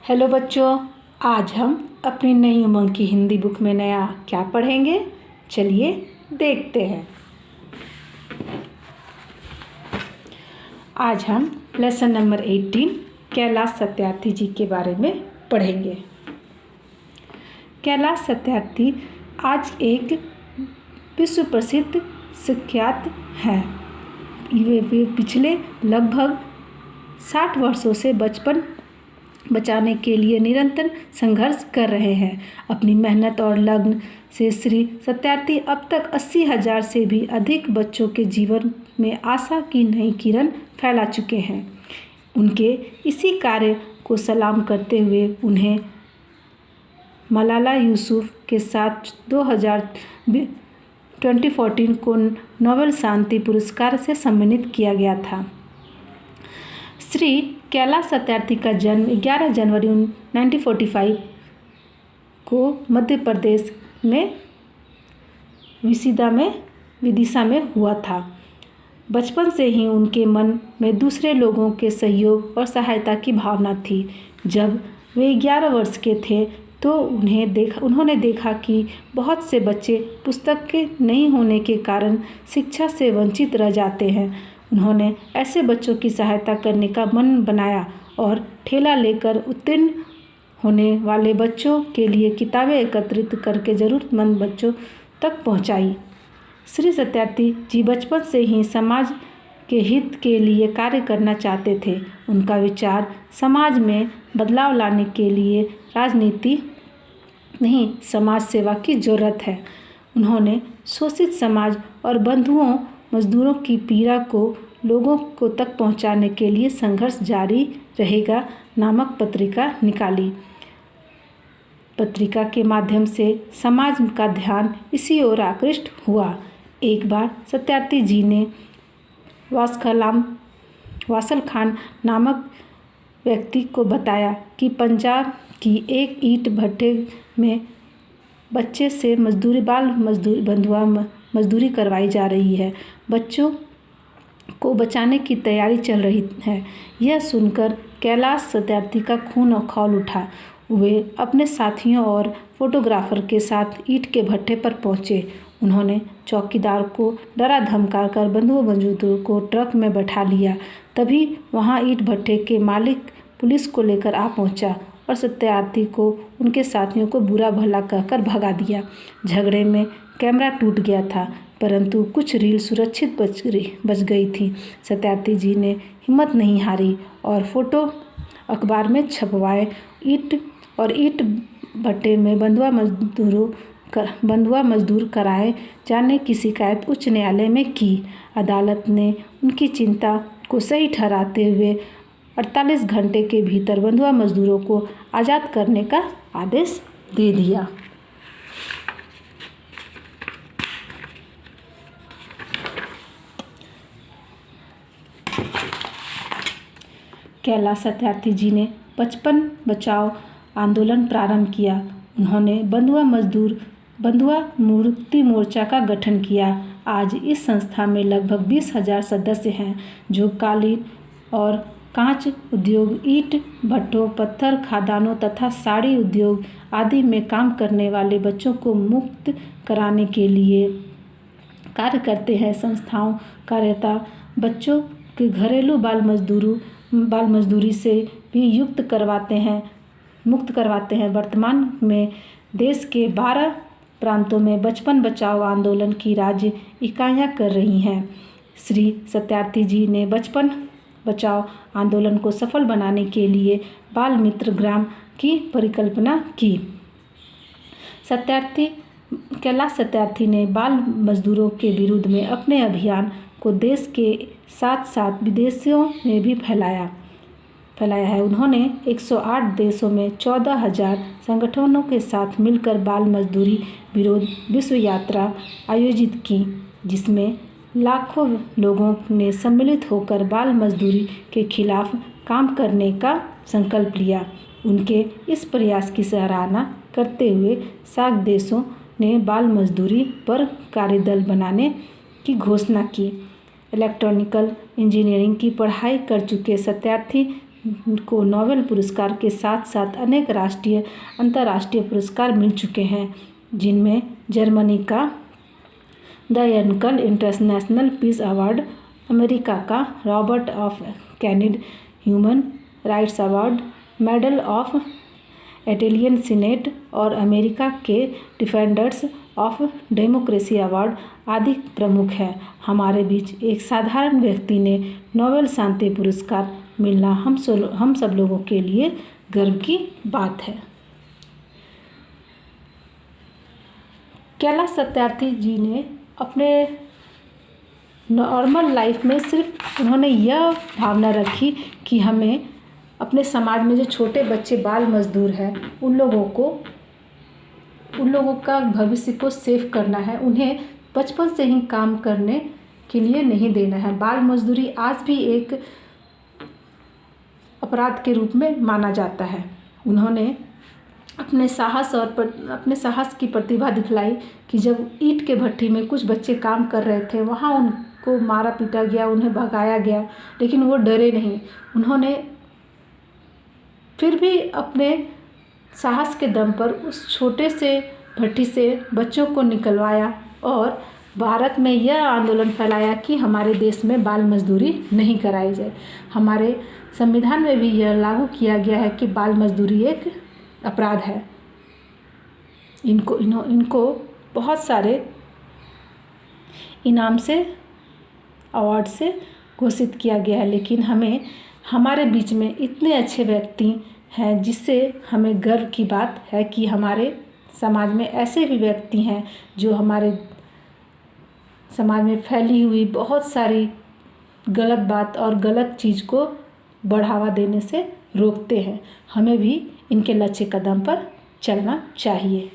Hello बच्चों, आज हम अपनी नई उमंग की हिंदी बुक में नया क्या पढ़ेंगे। चलिए देखते हैं। आज हम लेसन नंबर 18 कैलाश सत्यार्थी जी के बारे में पढ़ेंगे। कैलाश सत्यार्थी आज एक विश्व प्रसिद्ध शिक्षाविद हैं। वे पिछले लगभग 60 वर्षों से बचपन बचाने के लिए निरंतर संघर्ष कर रहे हैं। अपनी मेहनत और लगन से श्री सत्यार्थी अब तक 80,000 से भी अधिक बच्चों के जीवन में आशा की नई किरण फैला चुके हैं। उनके इसी कार्य को सलाम करते हुए उन्हें मलाला यूसुफ के साथ 2014 को नोबेल शांति पुरस्कार से सम्मानित किया गया था। श्री कैलाश सत्यार्थी का जन्म 11 जनवरी 1945 को मध्य प्रदेश में विदिशा में हुआ था। बचपन से ही उनके मन में दूसरे लोगों के सहयोग और सहायता की भावना थी। जब वे 11 वर्ष के थे तो उन्होंने देखा कि बहुत से बच्चे पुस्तक के नहीं होने के कारण शिक्षा से वंचित रह जाते हैं। उन्होंने ऐसे बच्चों की सहायता करने का मन बनाया और ठेला लेकर उत्तीर्ण होने वाले बच्चों के लिए किताबें एकत्रित करके ज़रूरतमंद बच्चों तक पहुंचाई। श्री सत्यार्थी जी बचपन से ही समाज के हित के लिए कार्य करना चाहते थे। उनका विचार समाज में बदलाव लाने के लिए राजनीति नहीं, समाज सेवा की जरूरत है। उन्होंने शोषित समाज और बंधुओं मजदूरों की पीड़ा को लोगों को तक पहुंचाने के लिए संघर्ष जारी रहेगा नामक पत्रिका निकाली। पत्रिका के माध्यम से समाज का ध्यान इसी ओर आकृष्ट हुआ। एक बार सत्यार्थी जी ने वासल खान नामक व्यक्ति को बताया कि पंजाब की एक ईंट भट्टे में बच्चे से बंधुआ मजदूरी करवाई जा रही है। बच्चों को बचाने की तैयारी चल रही है। यह सुनकर कैलाश सत्यार्थी का खून खौल उठा। वे अपने साथियों और फोटोग्राफर के साथ ईंट के भट्टे पर पहुंचे। उन्होंने चौकीदार को डरा धमका कर बंधुओं मजदूरों को ट्रक में बैठा लिया। तभी वहां ईंट भट्टे के मालिक पुलिस को लेकर आ पहुंचा और सत्यार्थी को उनके साथियों को बुरा भला कहकर भगा दिया। झगड़े में कैमरा टूट गया था, परंतु कुछ रील सुरक्षित बच गई थी। सत्यार्थी जी ने हिम्मत नहीं हारी और फोटो अखबार में छपवाए। ईंट भट्टे में बंधुआ मजदूर कराए जाने की शिकायत उच्च न्यायालय में की। अदालत ने उनकी चिंता को सही ठहराते हुए 48 घंटे के भीतर बंधुआ मजदूरों को आज़ाद करने का आदेश दे दिया। कैलाश सत्यार्थी जी ने बचपन बचाओ आंदोलन प्रारंभ किया। उन्होंने बंधुआ मुक्ति मोर्चा का गठन किया। आज इस संस्था में लगभग 20,000 सदस्य हैं जो कालीन और कांच उद्योग, ईंट भट्टों, पत्थर खदानों तथा साड़ी उद्योग आदि में काम करने वाले बच्चों को मुक्त कराने के लिए कार्य करते हैं। संस्थाओं कार्यता बच्चों के घरेलू बाल मजदूरी से भी मुक्त करवाते हैं। वर्तमान में देश के 12 प्रांतों में बचपन बचाओ आंदोलन की राज्य इकाइयाँ कर रही हैं। श्री सत्यार्थी जी ने बचपन बचाओ आंदोलन को सफल बनाने के लिए बाल मित्र ग्राम की परिकल्पना की। कैलाश सत्यार्थी ने बाल मजदूरों के विरुद्ध में अपने अभियान को देश के साथ साथ विदेशों में भी फैलाया है। उन्होंने 108 देशों में 14,000 संगठनों के साथ मिलकर बाल मजदूरी विरोध विश्व यात्रा आयोजित की, जिसमें लाखों लोगों ने सम्मिलित होकर बाल मजदूरी के खिलाफ काम करने का संकल्प लिया। उनके इस प्रयास की सराहना करते हुए सार्क देशों ने बाल मजदूरी पर कार्यदल बनाने की घोषणा की। इलेक्ट्रॉनिकल इंजीनियरिंग की पढ़ाई कर चुके सत्यार्थी को नोबेल पुरस्कार के साथ साथ अनेक राष्ट्रीय अंतर्राष्ट्रीय पुरस्कार मिल चुके हैं, जिनमें जर्मनी का द एनकल इंटरनेशनल पीस अवार्ड, अमेरिका का Robert of Kennedy human rights award, medal of Italian senate और अमेरिका के डिफेंडर्स ऑफ डेमोक्रेसी अवार्ड आदि प्रमुख हैं। हमारे बीच एक साधारण व्यक्ति ने नोबेल शांति पुरस्कार मिलना हम सब लोगों के लिए गर्व की बात है। कैलाश सत्यार्थी जी ने अपने नॉर्मल लाइफ में सिर्फ उन्होंने यह भावना रखी कि हमें अपने समाज में जो छोटे बच्चे बाल मजदूर हैं उन लोगों का भविष्य को सेव करना है, उन्हें बचपन से ही काम करने के लिए नहीं देना है। बाल मजदूरी आज भी एक अपराध के रूप में माना जाता है। उन्होंने अपने साहस की प्रतिभा दिखलाई कि जब ईंट के भट्ठी में कुछ बच्चे काम कर रहे थे, वहाँ उनको मारा पीटा गया, उन्हें भगाया गया, लेकिन वो डरे नहीं। उन्होंने फिर भी अपने साहस के दम पर उस छोटे से भट्ठी से बच्चों को निकलवाया और भारत में यह आंदोलन फैलाया कि हमारे देश में बाल मजदूरी नहीं कराई जाए। हमारे संविधान में भी यह लागू किया गया है कि बाल मजदूरी एक अपराध है। इनको बहुत सारे इनाम से, अवार्ड से घोषित किया गया है, लेकिन हमारे बीच में इतने अच्छे व्यक्ति हैं जिससे हमें गर्व की बात है कि हमारे समाज में ऐसे भी व्यक्ति हैं जो हमारे समाज में फैली हुई बहुत सारी गलत बात और गलत चीज़ को बढ़ावा देने से रोकते हैं। हमें भी इनके लक्ष्य कदम पर चलना चाहिए।